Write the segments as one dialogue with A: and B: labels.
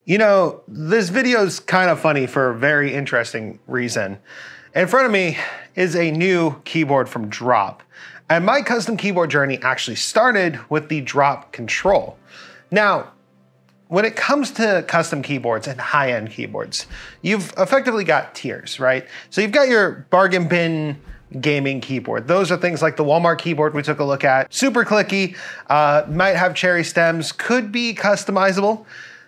A: You know, this video is kind of funny for a very interesting reason. In front of me is a new keyboard from Drop. And my custom keyboard journey actually started with the Drop Control. Now, when it comes to custom keyboards and high-end keyboards, you've effectively got tiers, right? So you've got your bargain bin gaming keyboard. Those are things like the Walmart keyboard we took a look at. Super clicky, might have cherry stems, could be customizable.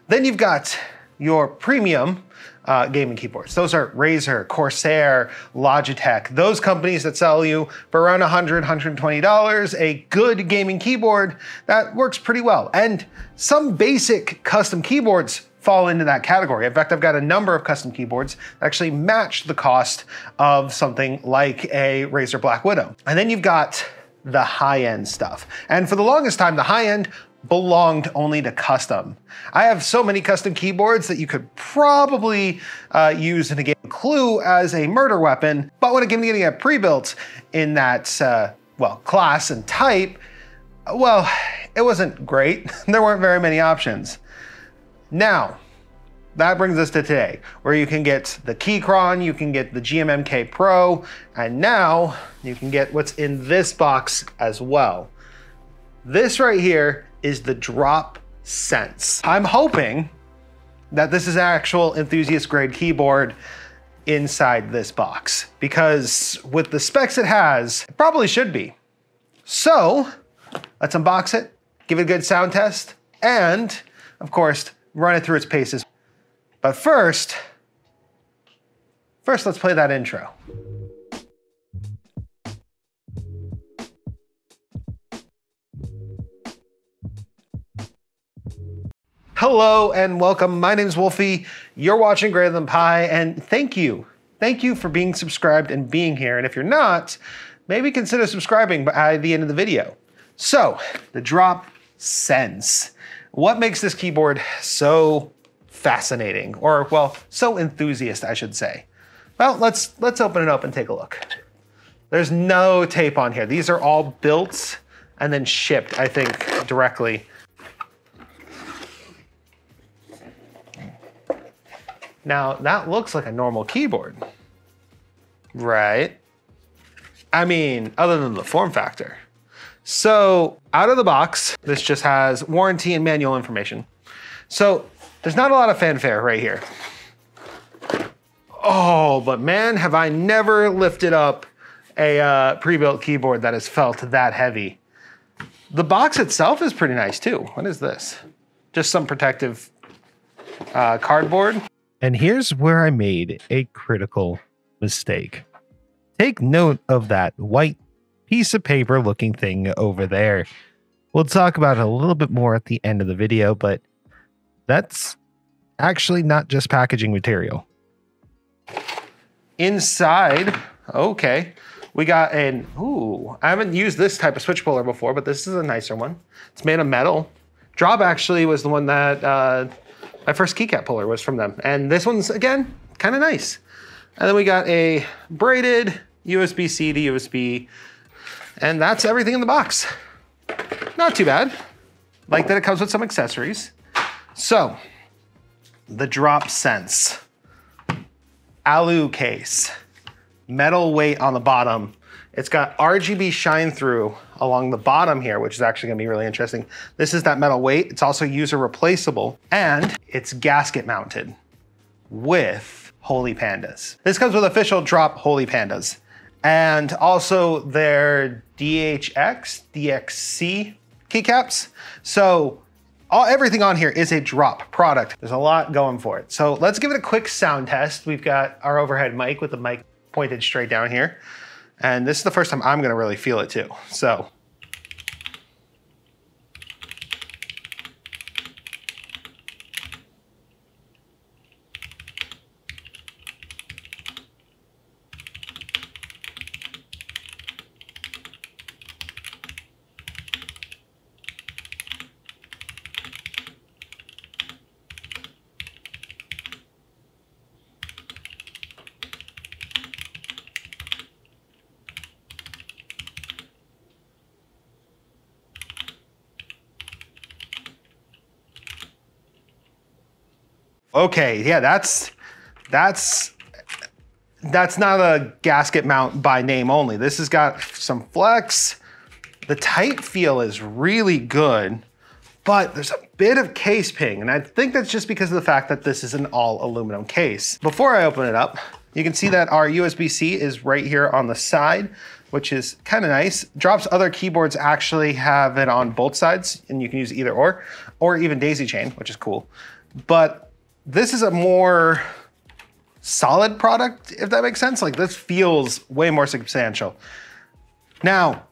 A: Then you've got your premium gaming keyboards. Those are Razer, Corsair, Logitech, those companies that sell you for around $100, $120, a good gaming keyboard that works pretty well. And some basic custom keyboards fall into that category. In fact, I've got a number of custom keyboards that actually match the cost of something like a Razer Black Widow. And then you've got the high-end stuff. And for the longest time, the high-end belonged only to custom. I have so many custom keyboards that you could probably use in a game of Clue as a murder weapon, but when it came to getting it pre-built in that, well, class and type, well, it wasn't great. There weren't very many options. Now, that brings us to today, where you can get the Keychron, you can get the GMMK Pro, and now you can get what's in this box as well. This right here is the Drop Sense. I'm hoping that this is an actual enthusiast grade keyboard inside this box, because with the specs it has, it probably should be. So let's unbox it, give it a good sound test, and of course, run it through its paces. But first let's play that intro. Hello and welcome. My name is Wolfie. You're watching GreaterThanPie, and thank you. Thank you for being subscribed and being here. And if you're not, maybe consider subscribing by the end of the video. So, the Drop Sense. What makes this keyboard so fascinating, or well, so enthusiast, I should say? Well, let's open it up and take a look. There's no tape on here. These are all built and then shipped, I think, directly. Now, that looks like a normal keyboard, right? I mean, other than the form factor. So, out of the box, this just has warranty and manual information. So, there's not a lot of fanfare right here. Oh, but man, have I never lifted up a pre-built keyboard that has felt that heavy. The box itself is pretty nice too. What is this? Just some protective cardboard. And here's where I made a critical mistake. Take note of that white piece of paper looking thing over there. We'll talk about it a little bit more at the end of the video, but that's actually not just packaging material. Inside, okay, we got an, ooh, I haven't used this type of switch puller before, but this is a nicer one. It's made of metal. Drop actually was the one that, my first keycap puller was from them. And this one's, again, kind of nice. And then we got a braided USB-C to USB, and that's everything in the box. Not too bad. Like that it comes with some accessories. So, the Drop Sense. Alu case. Metal weight on the bottom. It's got RGB shine through along the bottom here, which is actually gonna be really interesting. This is that metal weight. It's also user replaceable, and it's gasket mounted with Holy Pandas. This comes with official Drop Holy Pandas, and also their DHX, DXC keycaps. So everything on here is a Drop product. There's a lot going for it. So let's give it a quick sound test. We've got our overhead mic with the mic pointed straight down here. And this is the first time I'm gonna really feel it too. So. okay, yeah, that's not a gasket mount by name only. This has got some flex. The tight feel is really good, but there's a bit of case ping, and I think that's just because of the fact that this is an all aluminum case. Before I open it up, you can see that our USB-C is right here on the side, which is kind of nice. Drop's other keyboards actually have it on both sides, and you can use either or even daisy chain, which is cool. But this is a more solid product, if that makes sense. Like, this feels way more substantial. Now,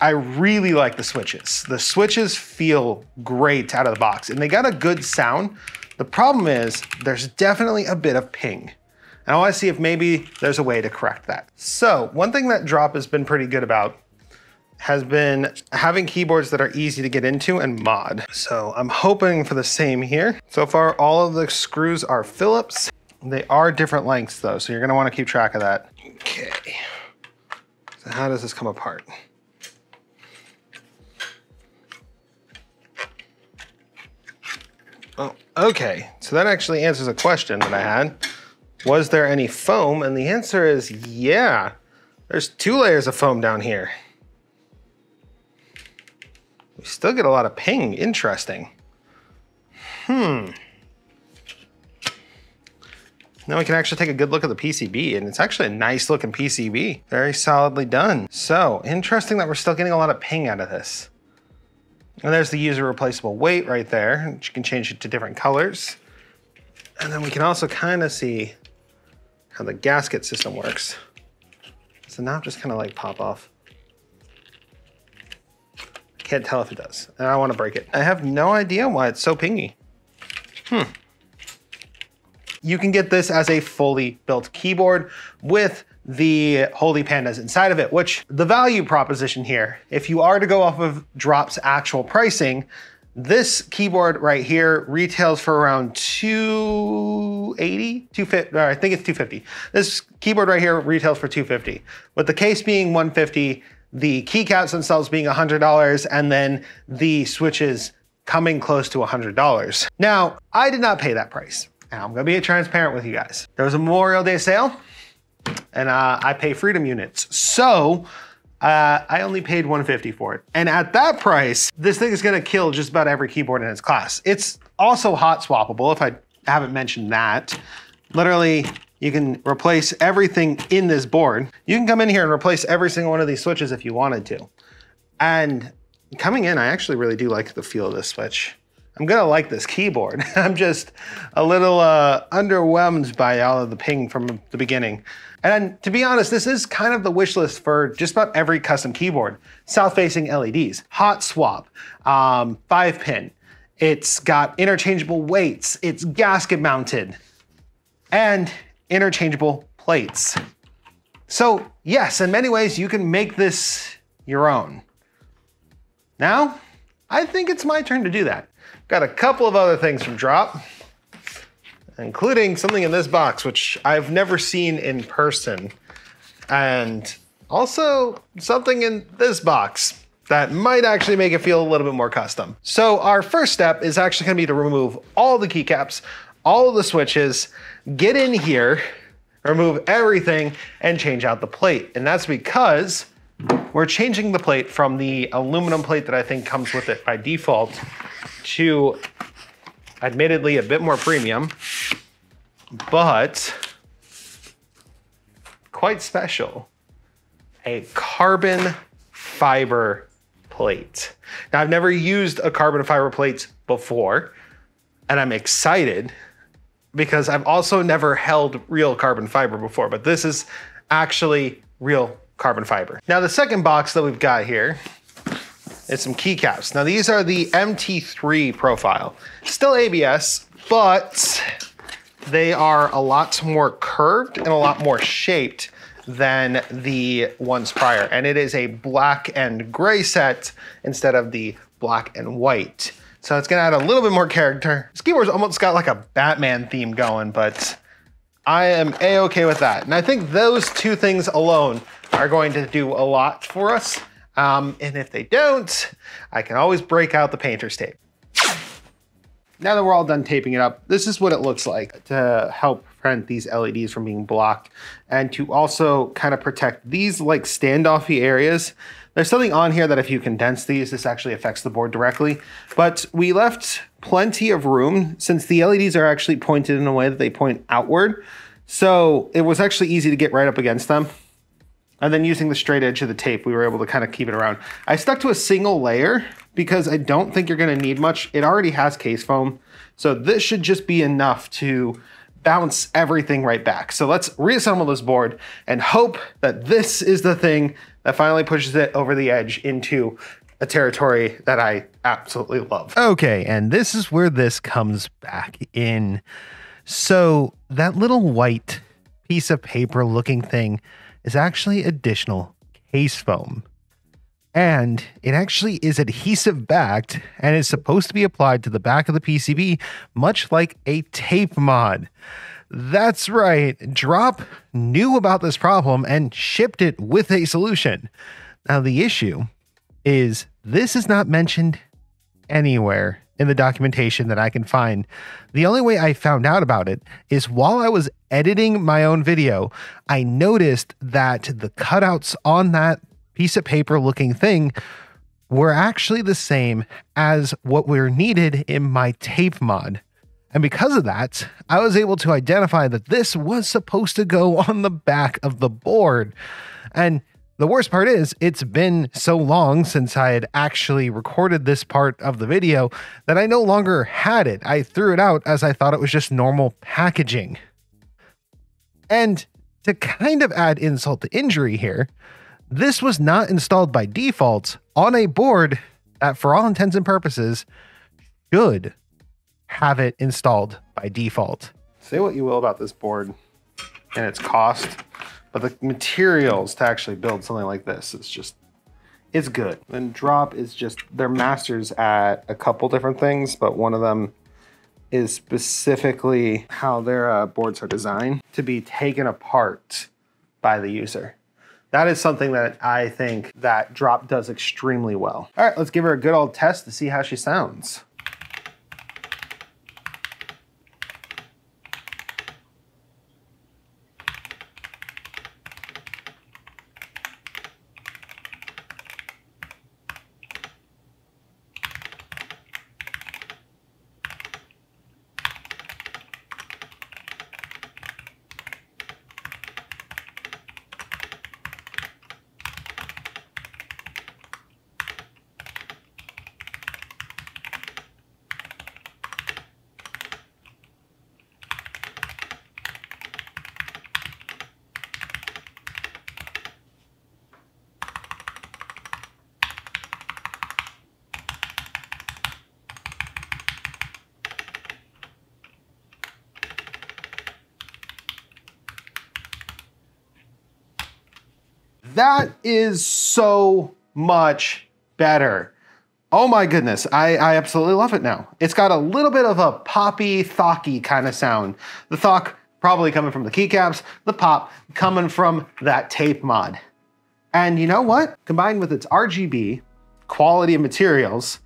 A: I really like the switches. The switches feel great out of the box, and they got a good sound. The problem is there's definitely a bit of ping. And I wanna see if maybe there's a way to correct that. So one thing that Drop has been pretty good about has been having keyboards that are easy to get into and mod. So I'm hoping for the same here. So far, all of the screws are Phillips. They are different lengths though, so you're gonna wanna keep track of that. Okay, so how does this come apart? Oh, okay, so that actually answers a question that I had. Was there any foam? And the answer is yeah. There's 2 layers of foam down here. We still get a lot of ping, interesting. Now we can actually take a good look at the PCB, and it's actually a nice looking PCB. Very solidly done. So, interesting that we're still getting a lot of ping out of this. And there's the user replaceable weight right there, which you can change it to different colors. And then we can also kind of see how the gasket system works. So now just kind of like pop off. Can't tell if it does, and I want to break it. I have no idea why it's so pingy. You can get this as a fully built keyboard with the Holy Pandas inside of it, which the value proposition here, if you are to go off of Drop's actual pricing, this keyboard right here retails for around $280, $250, I think it's $250. This keyboard right here retails for $250, with the case being $150, the keycaps themselves being $100, and then the switches coming close to $100. Now, I did not pay that price, and I'm gonna be transparent with you guys. There was a Memorial Day sale, and I pay Freedom units. So, I only paid $150 for it. And at that price, this thing is gonna kill just about every keyboard in its class. It's also hot swappable, if I haven't mentioned that. Literally, you can replace everything in this board. You can come in here and replace every single one of these switches if you wanted to. And coming in, I actually really do like the feel of this switch. I'm gonna like this keyboard. I'm just a little underwhelmed by all of the ping from the beginning. And to be honest, this is kind of the wish list for just about every custom keyboard. South-facing LEDs, hot swap, 5-pin. It's got interchangeable weights, it's gasket mounted, and interchangeable plates. So yes, in many ways, you can make this your own. Now, I think it's my turn to do that. Got a couple of other things from Drop, including something in this box, which I've never seen in person, and also something in this box that might actually make it feel a little bit more custom. So our first step is actually gonna be to remove all the keycaps, all of the switches, get in here, remove everything, and change out the plate. And that's because we're changing the plate from the aluminum plate that I think comes with it by default to, admittedly, a bit more premium, but quite special, a carbon fiber plate. Now, I've never used a carbon fiber plate before, and I'm excited because I've also never held real carbon fiber before, but this is actually real carbon fiber. Now, the second box that we've got here is some keycaps. Now, these are the MT3 profile. Still ABS, but they are a lot more curved and a lot more shaped than the ones prior. And it is a black and gray set instead of the black and white. So it's gonna add a little bit more character. This keyboard's almost got like a Batman theme going, but I am A-okay with that. And I think those two things alone are going to do a lot for us. And if they don't, I can always break out the painter's tape. now that we're all done taping it up, this is what it looks like to help prevent these LEDs from being blocked and to also kind of protect these like standoffy areas. There's something on here that if you condense these, this actually affects the board directly, but we left plenty of room since the LEDs are actually pointed in a way that they point outward. So it was actually easy to get right up against them. And then using the straight edge of the tape, we were able to kind of keep it around. I stuck to a single layer because I don't think you're gonna need much. It already has case foam. So this should just be enough to bounce everything right back. So let's reassemble this board and hope that this is the thing that finally pushes it over the edge into a territory that I absolutely love.
B: Okay, and this is where this comes back in. So that little white piece of paper looking thing is actually additional case foam. And it actually is adhesive backed and is supposed to be applied to the back of the PCB, much like a tape mod. That's right, Drop knew about this problem and shipped it with a solution. Now the issue is this is not mentioned anywhere in the documentation that I can find. The only way I found out about it is while I was editing my own video, I noticed that the cutouts on that piece of paper looking thing were actually the same as what were needed in my tape mod. And because of that, I was able to identify that this was supposed to go on the back of the board. And the worst part is it's been so long since I had actually recorded this part of the video that I no longer had it. I threw it out as I thought it was just normal packaging. And to kind of add insult to injury here, this was not installed by default on a board that for all intents and purposes should have it installed by default.
A: Say what you will about this board and its cost, but the materials to actually build something like this is just, it's good. And Drop is just, they're masters at a couple different things, but one of them is specifically how their boards are designed to be taken apart by the user. That is something that I think that Drop does extremely well. All right, let's give her a good old test to see how she sounds. That is so much better. Oh my goodness, I absolutely love it now. It's got a little bit of a poppy, thocky kind of sound. The thock probably coming from the keycaps, the pop coming from that tape mod. And you know what? Combined with its RGB, quality of materials,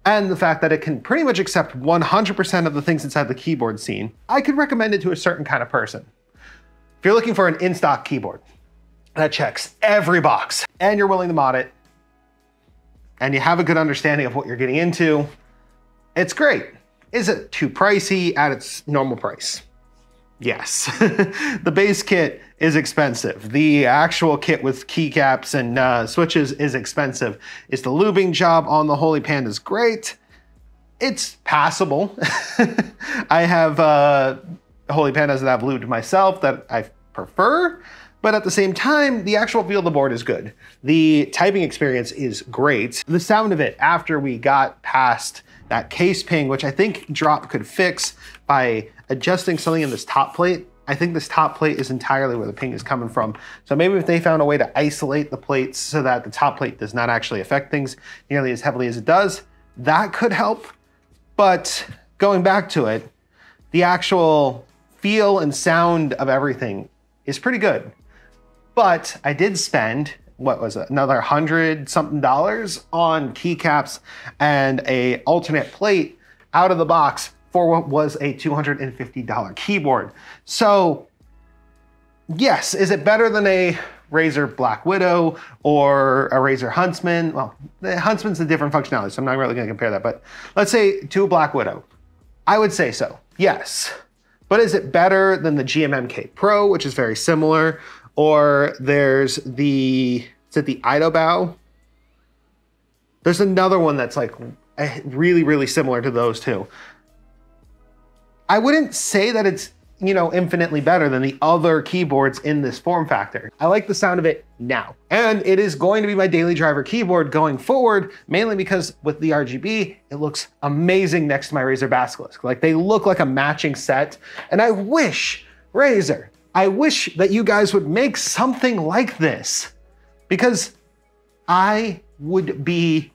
A: and the fact that it can pretty much accept 100% of the things inside the keyboard scene, I could recommend it to a certain kind of person. If you're looking for an in-stock keyboard that checks every box and you're willing to mod it and you have a good understanding of what you're getting into, it's great. Is it too pricey at its normal price? Yes. The base kit is expensive. The actual kit with keycaps and switches is expensive. Is the lubing job on the Holy Pandas great? It's passable. I have Holy Pandas that I've lubed myself that I prefer, but at the same time, the actual feel of the board is good. The typing experience is great. The sound of it after we got past that case ping, which I think Drop could fix by adjusting something in this top plate. I think this top plate is entirely where the ping is coming from. So maybe if they found a way to isolate the plates so that the top plate does not actually affect things nearly as heavily as it does, that could help. But going back to it, the actual feel and sound of everything is pretty good. But I did spend, what was it, another $100-something on keycaps and a alternate plate out of the box for what was a $250 keyboard. So yes, is it better than a Razer Black Widow or a Razer Huntsman? Well, the Huntsman's a different functionality, so I'm not really gonna compare that, but let's say to a Black Widow. I would say so, yes. But is it better than the GMMK Pro, which is very similar? Or there's the, is it the Idobao? There's another one that's like really, really similar to those two. I wouldn't say that it's, you know, infinitely better than the other keyboards in this form factor. I like the sound of it now. And it is going to be my daily driver keyboard going forward, mainly because with the RGB, it looks amazing next to my Razer Basilisk. Like they look like a matching set. And I wish, Razer, I wish that you guys would make something like this, because I would be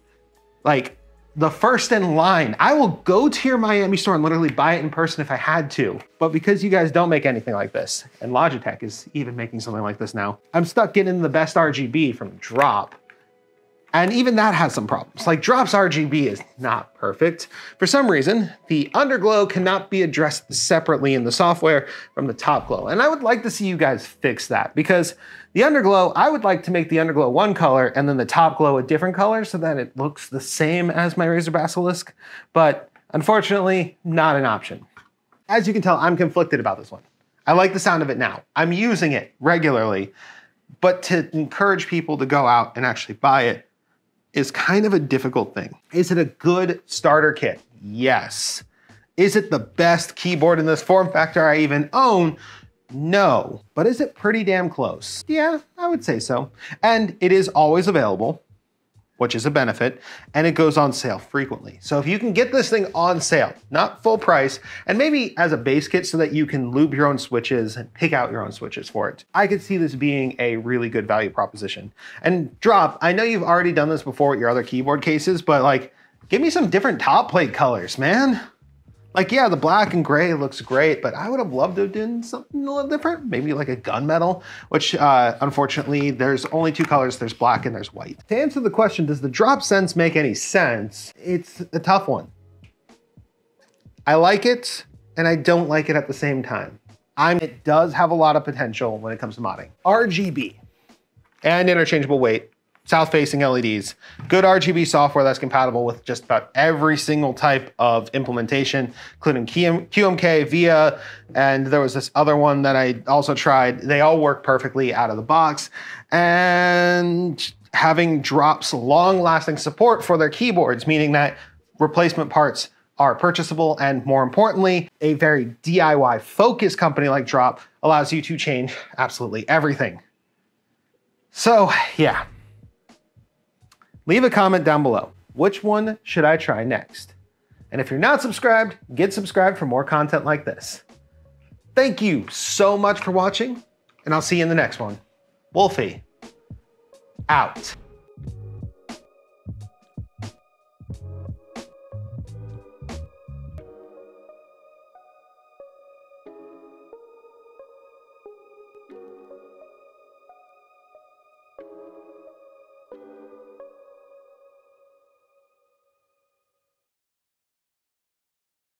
A: like the first in line. I will go to your Miami store and literally buy it in person if I had to. But because you guys don't make anything like this, and Logitech is even making something like this now, I'm stuck getting the best RGB from Drop. And even that has some problems. Like Drop's RGB is not perfect. For some reason, the underglow cannot be addressed separately in the software from the top glow. And I would like to see you guys fix that, because the underglow, I would like to make the underglow one color and then the top glow a different color so that it looks the same as my Razer Basilisk. But unfortunately, not an option. As you can tell, I'm conflicted about this one. I like the sound of it now. I'm using it regularly, but to encourage people to go out and actually buy it is kind of a difficult thing. Is it a good starter kit? Yes. Is it the best keyboard in this form factor I even own? No. But is it pretty damn close? Yeah, I would say so. And it is always available, which is a benefit, and it goes on sale frequently. So if you can get this thing on sale, not full price, and maybe as a base kit so that you can lube your own switches and pick out your own switches for it, I could see this being a really good value proposition. And Drop, I know you've already done this before with your other keyboard cases, but like, give me some different top plate colors, man. Like, yeah, the black and gray looks great, but I would have loved to have done something a little different. Maybe like a gunmetal, which unfortunately, there's only two colors. There's black and there's white. To answer the question, does the Drop Sense make any sense? It's a tough one. I like it and I don't like it at the same time. It does have a lot of potential when it comes to modding. RGB and interchangeable weight. South-facing LEDs, good RGB software that's compatible with just about every single type of implementation, including QMK, VIA, and there was this other one that I also tried. They all work perfectly out of the box. And having Drop's long-lasting support for their keyboards, meaning that replacement parts are purchasable, and more importantly, a very DIY-focused company like Drop allows you to change absolutely everything. So, yeah. Leave a comment down below. Which one should I try next? And if you're not subscribed, get subscribed for more content like this. Thank you so much for watching, and I'll see you in the next one. Wolfie, out.